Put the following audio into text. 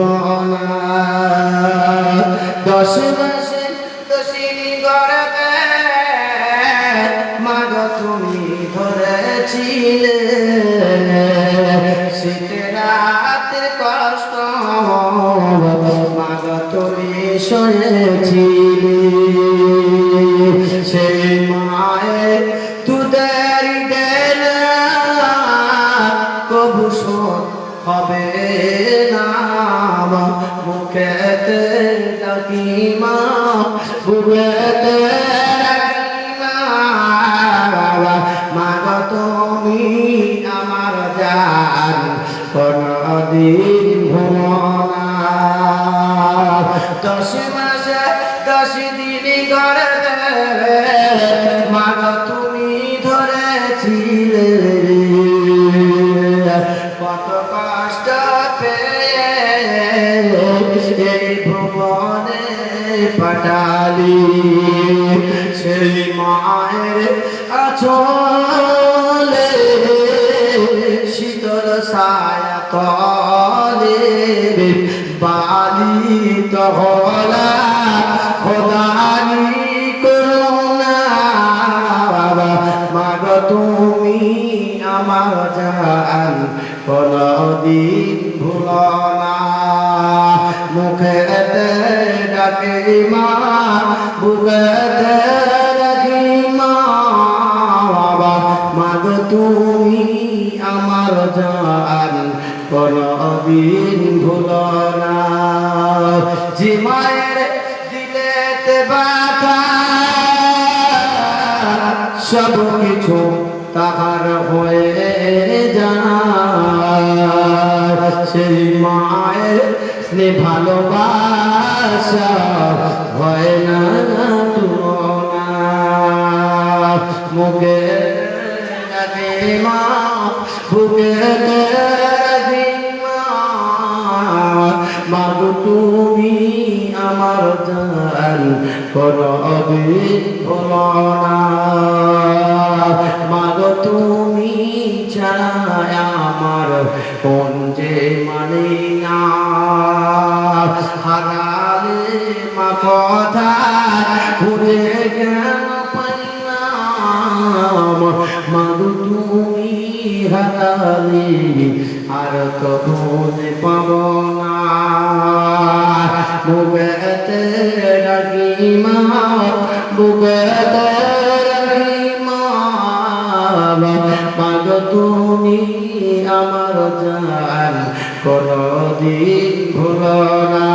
ভুলো না। 10 মাসে 10টি গর্ভে মা গো তুমি ধরেছিলে, শীতের রাতের কষ্ট মা গো তুমি সয়েছিলে। সেই মায়ের দুধের দেনা কবু শোধ হবে না। মুখেতে ডাকি মা, বুকেতে ডাকি মা, মা গো তুমি আমার জান, কোনদিন ভুলো না। 10 মাসে 10 দিন গর্ভে মা গো তুমি ধরেছিলে, কত কষ্ট পেয়ে এই ভুবনে পাঠালি। সেই মায়ের আঁচলে শীতল ছায়া তলে বালিত হলা খোদারি করুণা। মা গো তুমি আমার জান, কোনদিন ভুলো না। মুখেতে ডাকি মা, বুকেতে রাখি মা, মা গো তুমি আমার জান, কোনদিন ভুলো না। যে মায়ের দিলেতে ব্যথা সব কিছু তাহার হয়ে যায়, সেই মায়ের স্নেহ ভালোবাসা হয় না তুলনা। মুখে ডাকে মা, বুকেতে রাখি মা, মা গো তুমি আমার জান, কোনদিন ভুলো না। মা গো তুমি ছাড়া আমার কোন যে মানে না। হারালে মা কথা খুঁজে কেন পাই না। মা গো তুমি হারালে আর তো খুঁজে পাবো না। বুকেতে ডাকি মা, বুকেতে রাখি মা, মা গো তুমি আমার জান, কোনদিন ভুলো না।